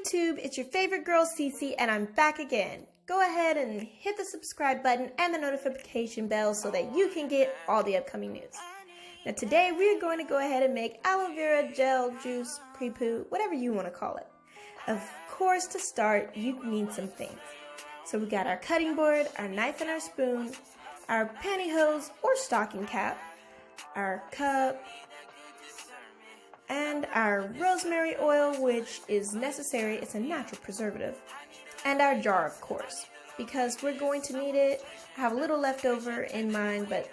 YouTube, it's your favorite girl Cece, and I'm back again. Go ahead and hit the subscribe button and the notification bell so that you can get all the upcoming news. Now today we're going to go ahead and make aloe vera gel, juice, prepoo, whatever you want to call it. Of course, to start, you need some things. So we got our cutting board, our knife and our spoon, our pantyhose or stocking cap, our cup, and our rosemary oil, which is necessary. It's a natural preservative. And our jar, of course, because we're going to need it. I have a little left over in mine, but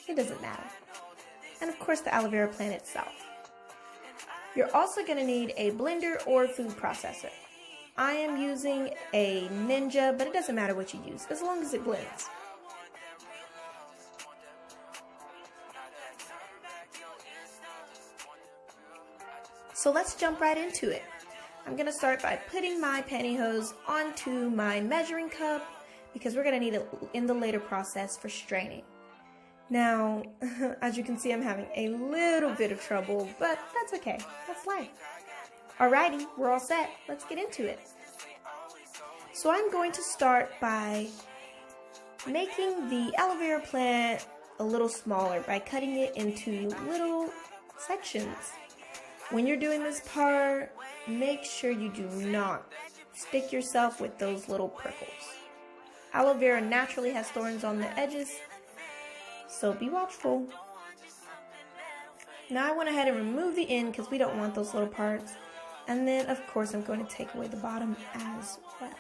it doesn't matter. And of course, the aloe vera plant itself. You're also going to need a blender or food processor. I am using a Ninja, but it doesn't matter what you use, as long as it blends. So let's jump right into it. I'm going to start by putting my pantyhose onto my measuring cup because we're going to need it in the later process for straining. Now, as you can see, I'm having a little bit of trouble, but that's okay. That's life. Alrighty, we're all set. Let's get into it. So I'm going to start by making the aloe vera plant a little smaller by cutting it into little sections. When you're doing this part, make sure you do not stick yourself with those little prickles. Aloe vera naturally has thorns on the edges, so be watchful. Now I went ahead and removed the end because we don't want those little parts. And then, of course, I'm going to take away the bottom as well.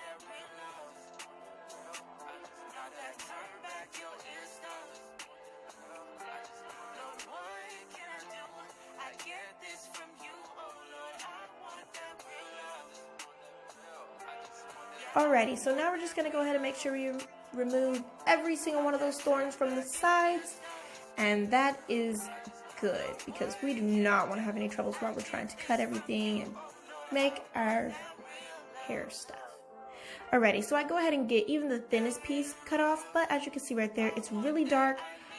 Alrighty, so now we're just going to go ahead and make sure we remove every single one of those thorns from the sides. And that is good because we do not want to have any troubles while we're trying to cut everything and make our hair stuff. Alrighty, so I go ahead and get even the thinnest piece cut off, but as you can see right there, it's really dark,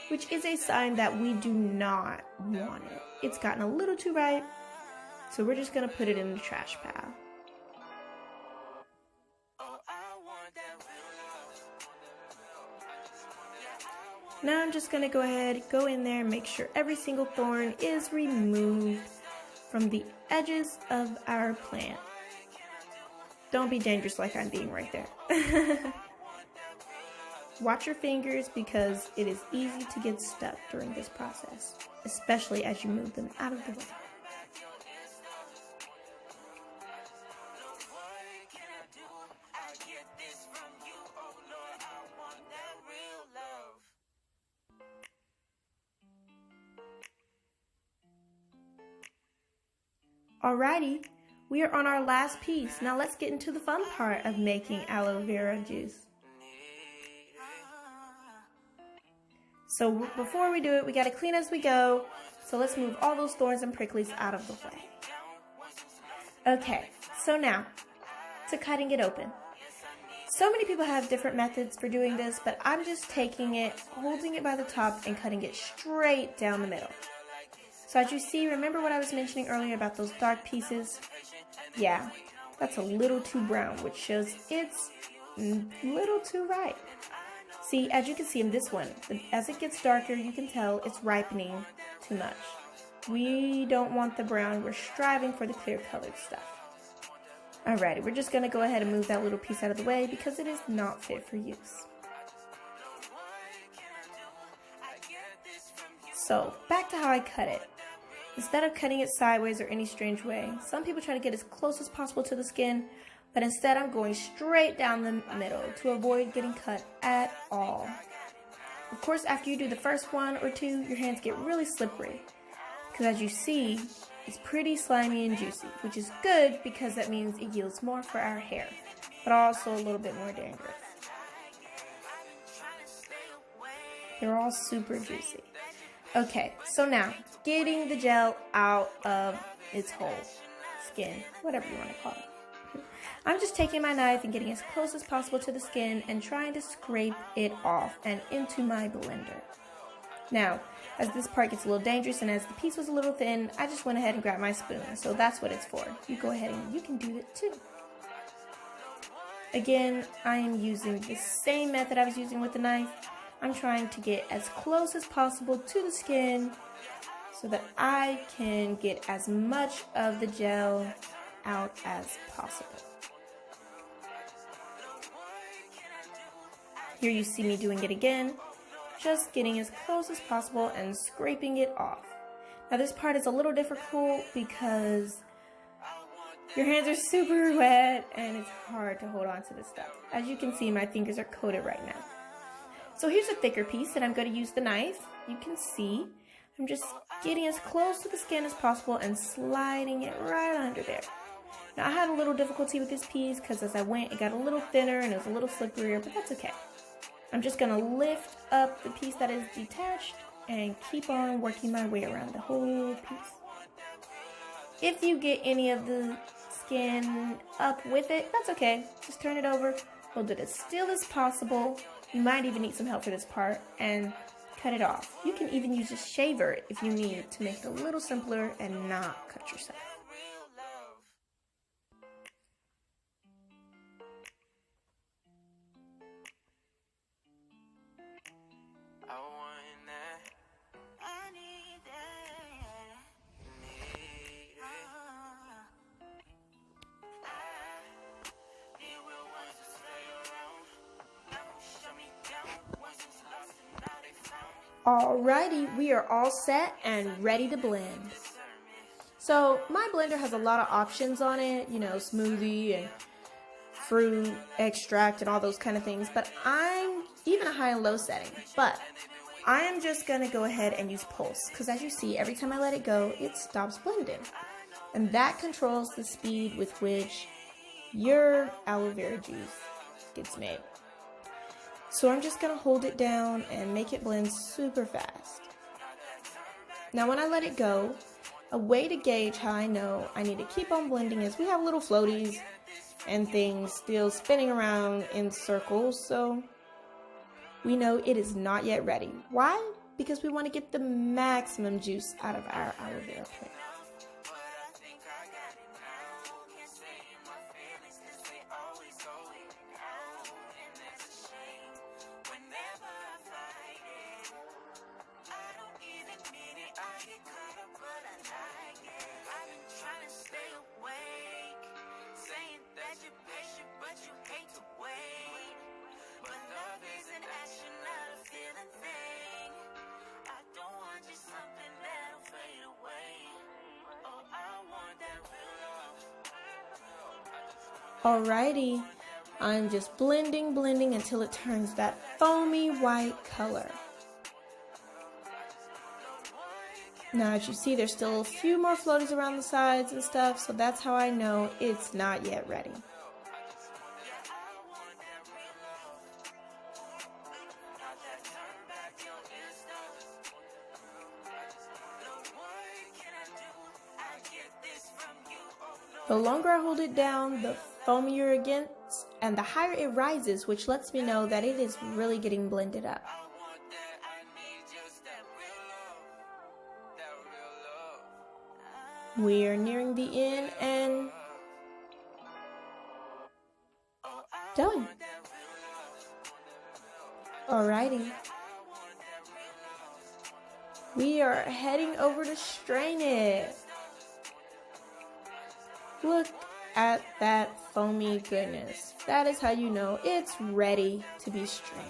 which is a sign that we do not want it. It's gotten a little too ripe, so we're just going to put it in the trash pile. Now I'm just going to go ahead, go in there and make sure every single thorn is removed from the edges of our plant. Don't be dangerous like I'm being right there. Watch your fingers because it is easy to get stuck during this process, especially as you move them out of the way. Alrighty, we are on our last piece. Now let's get into the fun part of making aloe vera juice. So before we do it, we got to clean as we go. So let's move all those thorns and pricklies out of the way. Okay, so now to cutting it open. So many people have different methods for doing this, but I'm just taking it, holding it by the top and cutting it straight down the middle. So as you see, remember what I was mentioning earlier about those dark pieces? Yeah, that's a little too brown, which shows it's a little too ripe. See, as you can see in this one, as it gets darker, you can tell it's ripening too much. We don't want the brown, we're striving for the clear colored stuff. Alrighty, we're just going to go ahead and move that little piece out of the way because it is not fit for use. So, back to how I cut it. Instead of cutting it sideways or any strange way, some people try to get as close as possible to the skin, but instead I'm going straight down the middle to avoid getting cut at all. Of course, after you do the first one or two, your hands get really slippery, because as you see, it's pretty slimy and juicy, which is good because that means it yields more for our hair, but also a little bit more dangerous. They're all super juicy. Okay, so now, getting the gel out of its whole skin, whatever you want to call it. I'm just taking my knife and getting as close as possible to the skin and trying to scrape it off and into my blender. Now, as this part gets a little dangerous and as the piece was a little thin, I just went ahead and grabbed my spoon, so that's what it's for. You go ahead and you can do it too. Again, I am using the same method I was using with the knife. I'm trying to get as close as possible to the skin so that I can get as much of the gel out as possible. Here you see me doing it again, just getting as close as possible and scraping it off. Now this part is a little difficult because your hands are super wet and it's hard to hold on to this stuff. As you can see, my fingers are coated right now. So here's a thicker piece that I'm going to use the knife. You can see I'm just getting as close to the skin as possible and sliding it right under there. Now I had a little difficulty with this piece because as I went it got a little thinner and it was a little slipperier, but that's okay. I'm just going to lift up the piece that is detached and keep on working my way around the whole piece. If you get any of the skin up with it, that's okay. Just turn it over, hold it as still as possible. You might even need some help for this part and cut it off. You can even use a shaver if you need to make it a little simpler and not cut yourself. Alrighty, we are all set and ready to blend. So my blender has a lot of options on it, you know, smoothie and fruit extract and all those kind of things, but I'm even a high and low setting, but I am just gonna go ahead and use pulse because as you see, every time I let it go, it stops blending. And that controls the speed with which your aloe vera juice gets made. So I'm just gonna hold it down and make it blend super fast. Now when I let it go, a way to gauge how I know I need to keep on blending is we have little floaties and things still spinning around in circles, so we know it is not yet ready. Why? Because we want to get the maximum juice out of our aloe vera plant. Alrighty, I'm just blending until it turns that foamy white color. Now as you see, there's still a few more floaties around the sides and stuff, so that's how I know it's not yet ready. The longer I hold it down, the foamier it gets, and the higher it rises, which lets me know that it is really getting blended up. We are nearing the end and done. Alrighty. We are heading over to strain it. Look at that foamy goodness. That is how you know it's ready to be strained.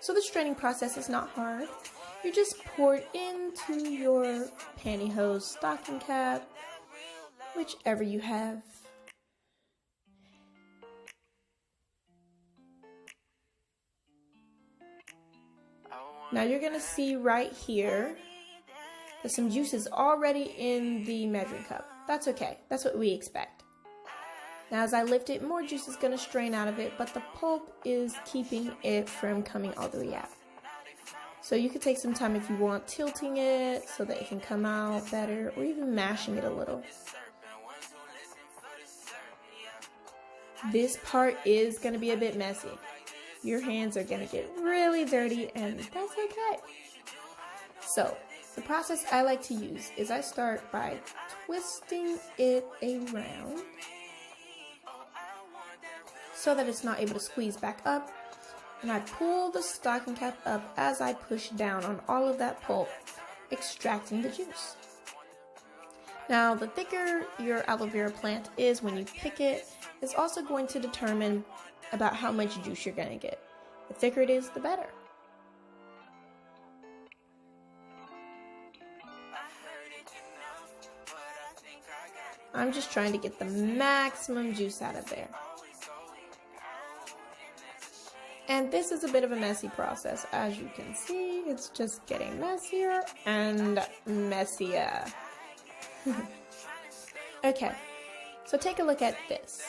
So the straining process is not hard. You just pour it into your pantyhose, stocking cap, whichever you have. Now you're going to see right here that some juice is already in the measuring cup. That's okay. That's what we expect. Now as I lift it, more juice is going to strain out of it, but the pulp is keeping it from coming all the way out. So you could take some time if you want, tilting it so that it can come out better, or even mashing it a little. This part is going to be a bit messy. Your hands are going to get really dirty, and that's okay. So, The process I like to use is I start by twisting it around so that it's not able to squeeze back up, and I pull the stocking cap up as I push down on all of that pulp, extracting the juice. Now, the thicker your aloe vera plant is when you pick it is also going to determine about how much juice you're going to get. The thicker it is, the better. I'm just trying to get the maximum juice out of there. And this is a bit of a messy process. As you can see, it's just getting messier and messier. Okay, so take a look at this.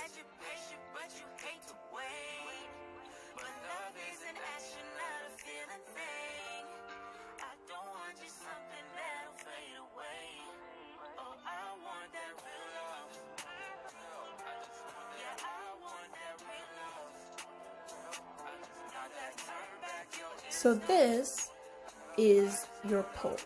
So this is your pulp.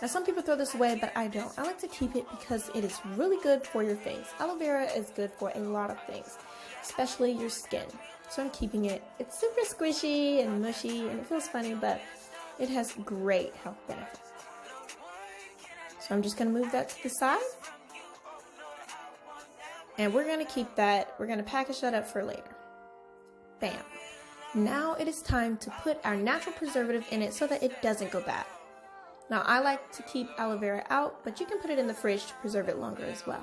Now some people throw this away, but I don't. I like to keep it because it is really good for your face. Aloe vera is good for a lot of things, especially your skin. So I'm keeping it. It's super squishy and mushy and it feels funny, but it has great health benefits. So I'm just going to move that to the side. And we're going to keep that. We're going to package that up for later. Bam. Now it is time to put our natural preservative in it so that it doesn't go bad. Now I like to keep aloe vera out, but you can put it in the fridge to preserve it longer as well.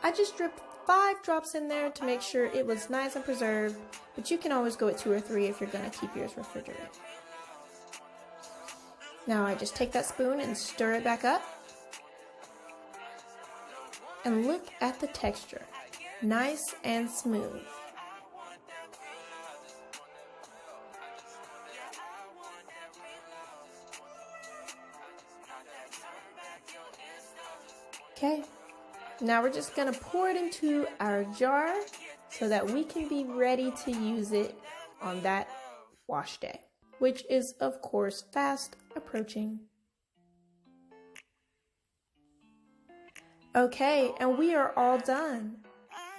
I just dripped 5 drops in there to make sure it was nice and preserved, but you can always go with 2 or 3 if you're going to keep yours refrigerated. Now I just take that spoon and stir it back up. And look at the texture. Nice and smooth. Okay, now we're just going to pour it into our jar so that we can be ready to use it on that wash day, which is of course fast approaching. Okay, and we are all done.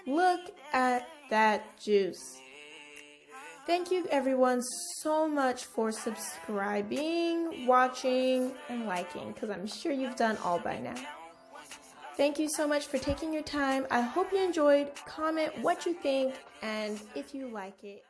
Look at that juice. Thank you everyone so much for subscribing, watching, and liking, because I'm sure you've done all by now. Thank you so much for taking your time. I hope you enjoyed. Comment what you think and if you like it.